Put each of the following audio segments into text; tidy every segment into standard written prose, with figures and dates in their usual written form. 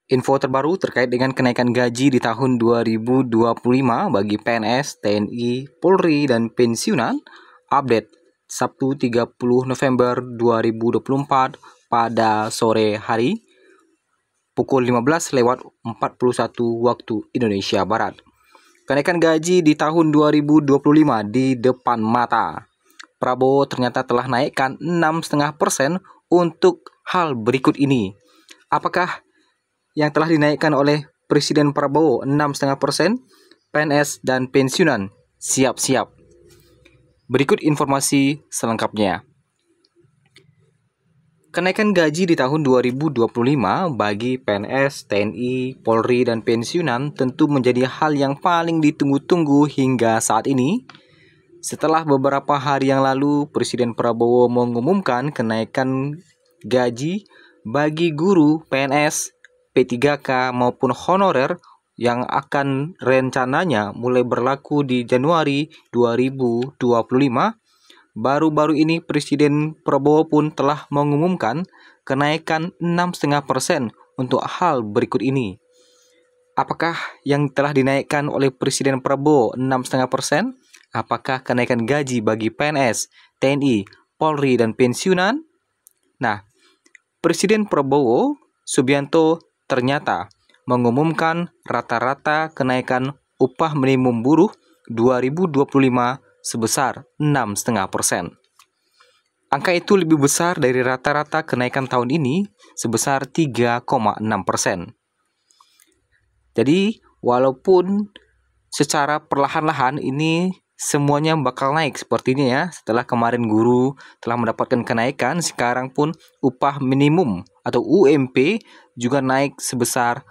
Info terbaru terkait dengan kenaikan gaji di tahun 2025 bagi PNS, TNI, Polri, dan pensiunan. Update Sabtu 30 November 2024 pada sore hari pukul 15:41 waktu Indonesia Barat. Kenaikan gaji di tahun 2025 di depan mata. Prabowo ternyata telah naikkan 6,5% untuk hal berikut ini. Apakah yang telah dinaikkan oleh Presiden Prabowo 6,5%? PNS dan pensiunan siap-siap. Berikut informasi selengkapnya. Kenaikan gaji di tahun 2025 bagi PNS, TNI, Polri, dan pensiunan tentu menjadi hal yang paling ditunggu-tunggu hingga saat ini. Setelah beberapa hari yang lalu, Presiden Prabowo mengumumkan kenaikan gaji bagi guru, PNS, P3K maupun honorer yang akan rencananya mulai berlaku di Januari 2025. Baru-baru ini Presiden Prabowo pun telah mengumumkan kenaikan 6,5% untuk hal berikut ini. Apakah yang telah dinaikkan oleh Presiden Prabowo 6,5%? Apakah kenaikan gaji bagi PNS, TNI, Polri, dan pensiunan? Nah, Presiden Prabowo Subianto ternyata mengumumkan rata-rata kenaikan upah minimum buruh 2025 sebesar 6,5%. Angka itu lebih besar dari rata-rata kenaikan tahun ini sebesar 3,6%. Jadi, walaupun secara perlahan-lahan ini semuanya bakal naik sepertinya ya. Setelah kemarin guru telah mendapatkan kenaikan, sekarang pun upah minimum atau UMP juga naik sebesar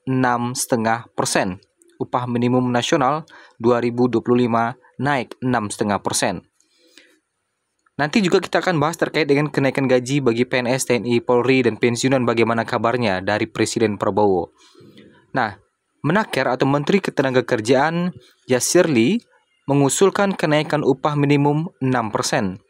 6,5%. Upah minimum nasional 2025 naik 6,5%. Nanti juga kita akan bahas terkait dengan kenaikan gaji bagi PNS, TNI, Polri, dan pensiunan bagaimana kabarnya dari Presiden Prabowo. Nah, Menaker atau Menteri Ketenagakerjaan Yasirli mengusulkan kenaikan upah minimum 6%.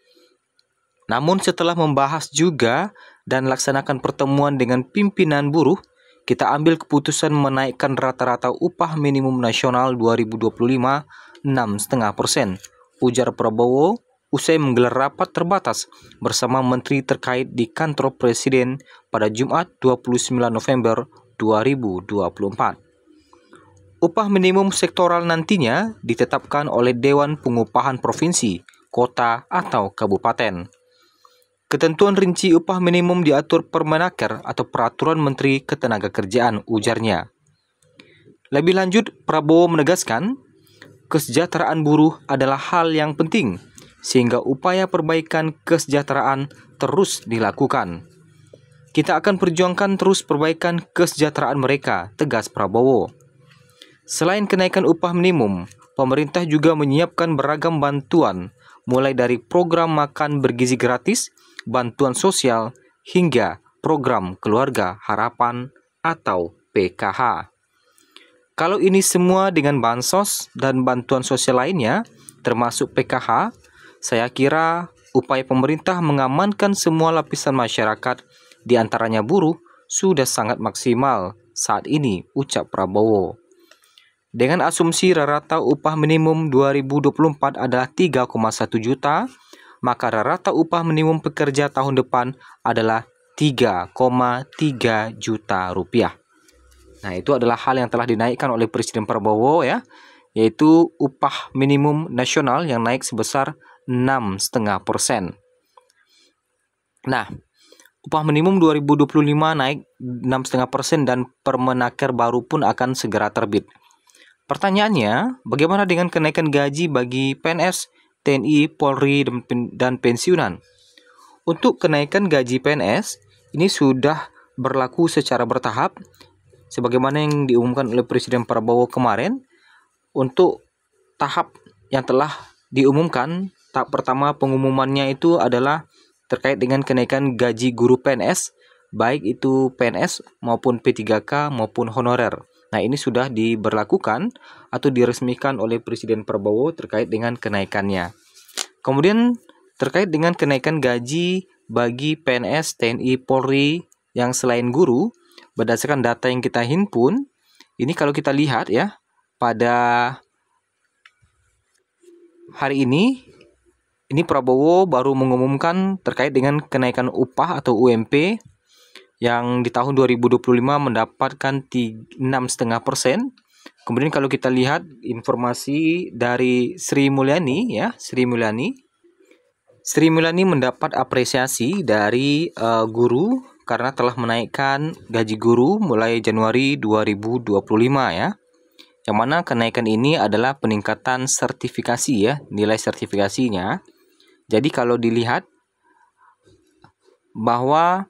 Namun setelah membahas juga dan laksanakan pertemuan dengan pimpinan buruh, kita ambil keputusan menaikkan rata-rata upah minimum nasional 2025 6,5%, ujar Prabowo usai menggelar rapat terbatas bersama menteri terkait di kantor Presiden pada Jumat 29 November 2024. Upah minimum sektoral nantinya ditetapkan oleh Dewan Pengupahan Provinsi, Kota, atau Kabupaten. Ketentuan rinci upah minimum diatur Permenaker atau Peraturan Menteri Ketenagakerjaan, ujarnya. Lebih lanjut, Prabowo menegaskan, kesejahteraan buruh adalah hal yang penting, sehingga upaya perbaikan kesejahteraan terus dilakukan. Kita akan perjuangkan terus perbaikan kesejahteraan mereka, tegas Prabowo. Selain kenaikan upah minimum, pemerintah juga menyiapkan beragam bantuan, mulai dari program makan bergizi gratis, bantuan sosial, hingga program Keluarga Harapan atau PKH. Kalau ini semua dengan bansos dan bantuan sosial lainnya, termasuk PKH, saya kira upaya pemerintah mengamankan semua lapisan masyarakat, diantaranya buruh, sudah sangat maksimal saat ini, ucap Prabowo. Dengan asumsi rata upah minimum 2024 adalah 3,1 juta, maka rata upah minimum pekerja tahun depan adalah 3,3 juta rupiah. Nah, itu adalah hal yang telah dinaikkan oleh Presiden Prabowo ya, yaitu upah minimum nasional yang naik sebesar 6,5%. Nah, upah minimum 2025 naik 6,5% dan Permenaker baru pun akan segera terbit. Pertanyaannya, bagaimana dengan kenaikan gaji bagi PNS, TNI, Polri, dan pensiunan? Untuk kenaikan gaji PNS, ini sudah berlaku secara bertahap, sebagaimana yang diumumkan oleh Presiden Prabowo kemarin. Untuk tahap yang telah diumumkan, tahap pertama pengumumannya itu adalah terkait dengan kenaikan gaji guru PNS, baik itu PNS maupun P3K maupun honorer. Nah, ini sudah diberlakukan atau diresmikan oleh Presiden Prabowo terkait dengan kenaikannya. Kemudian terkait dengan kenaikan gaji bagi PNS, TNI, Polri yang selain guru, berdasarkan data yang kita himpun, ini kalau kita lihat ya, pada hari ini Prabowo baru mengumumkan terkait dengan kenaikan upah atau UMP yang di tahun 2025 mendapatkan 6,5%. Kemudian kalau kita lihat informasi dari Sri Mulyani ya, Sri Mulyani mendapat apresiasi dari guru karena telah menaikkan gaji guru mulai Januari 2025 ya. Yang mana kenaikan ini adalah peningkatan sertifikasi ya, nilai sertifikasinya. Jadi kalau dilihat bahwa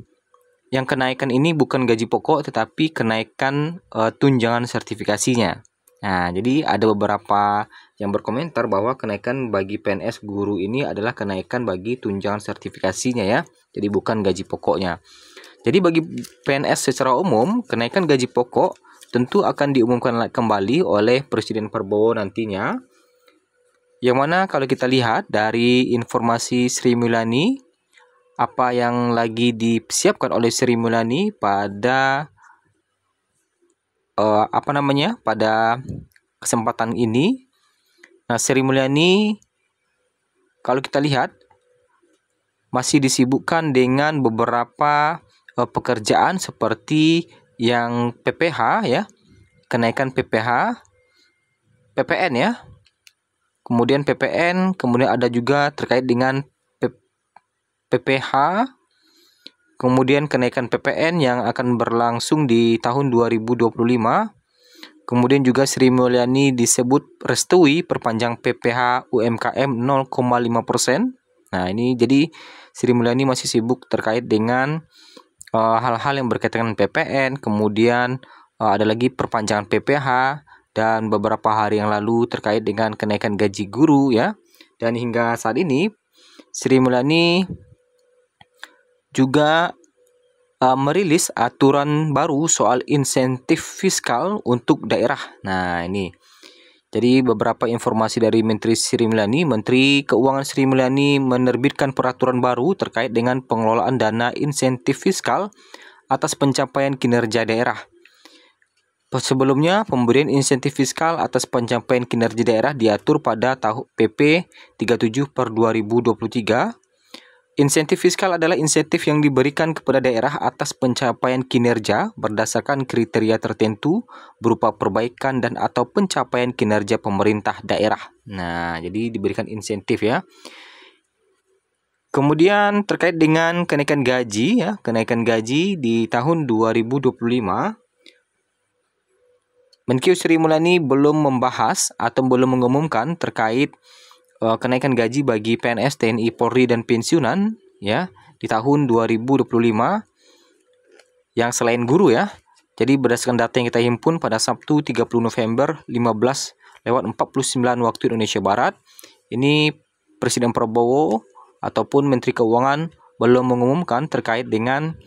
yang kenaikan ini bukan gaji pokok tetapi kenaikan tunjangan sertifikasinya. Nah, jadi ada beberapa yang berkomentar bahwa kenaikan bagi PNS guru ini adalah kenaikan bagi tunjangan sertifikasinya ya. Jadi bukan gaji pokoknya. Jadi bagi PNS secara umum, kenaikan gaji pokok tentu akan diumumkan kembali oleh Presiden Prabowo nantinya. Yang mana kalau kita lihat dari informasi Sri Mulyani, apa yang lagi disiapkan oleh Sri Mulyani pada pada kesempatan ini. Nah, Sri Mulyani kalau kita lihat masih disibukkan dengan beberapa pekerjaan seperti yang PPH ya, kenaikan PPH, PPN ya. Kemudian PPN, kemudian ada juga terkait dengan PPH, kemudian kenaikan PPN yang akan berlangsung di tahun 2025. Kemudian juga Sri Mulyani disebut restui perpanjang PPH UMKM 0,5%. Nah, ini jadi Sri Mulyani masih sibuk terkait dengan hal-hal yang berkaitan dengan PPN, kemudian ada lagi perpanjangan PPH, dan beberapa hari yang lalu terkait dengan kenaikan gaji guru ya. Dan hingga saat ini Sri Mulyani juga merilis aturan baru soal insentif fiskal untuk daerah. Nah, ini. Jadi beberapa informasi dari Menteri Sri Mulyani, Menteri Keuangan Sri Mulyani menerbitkan peraturan baru terkait dengan pengelolaan dana insentif fiskal atas pencapaian kinerja daerah. Sebelumnya, pemberian insentif fiskal atas pencapaian kinerja daerah diatur pada PP 37/2023. Insentif fiskal adalah insentif yang diberikan kepada daerah atas pencapaian kinerja berdasarkan kriteria tertentu berupa perbaikan dan atau pencapaian kinerja pemerintah daerah. Nah, jadi diberikan insentif ya. Kemudian terkait dengan kenaikan gaji ya, kenaikan gaji di tahun 2025. Menkyu Sri Mulyani belum membahas atau belum mengumumkan terkait kenaikan gaji bagi PNS, TNI, Polri, dan pensiunan ya di tahun 2025 yang selain guru ya. Jadi berdasarkan data yang kita himpun pada Sabtu 30 November 15:49 waktu Indonesia Barat, ini Presiden Prabowo ataupun Menteri Keuangan belum mengumumkan terkait dengan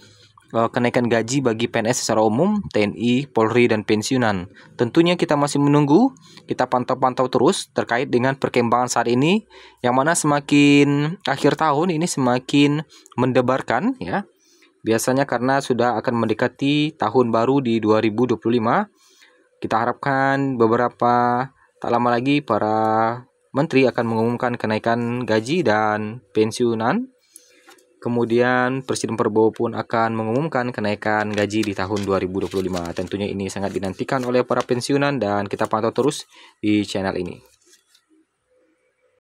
kenaikan gaji bagi PNS secara umum, TNI, Polri, dan pensiunan. Tentunya kita masih menunggu, kita pantau-pantau terus terkait dengan perkembangan saat ini, yang mana semakin akhir tahun ini semakin mendebarkan ya. Biasanya karena sudah akan mendekati tahun baru di 2025, kita harapkan beberapa tak lama lagi para menteri akan mengumumkan kenaikan gaji dan pensiunan. Kemudian Presiden Prabowo pun akan mengumumkan kenaikan gaji di tahun 2025. Tentunya ini sangat dinantikan oleh para pensiunan dan kita pantau terus di channel ini.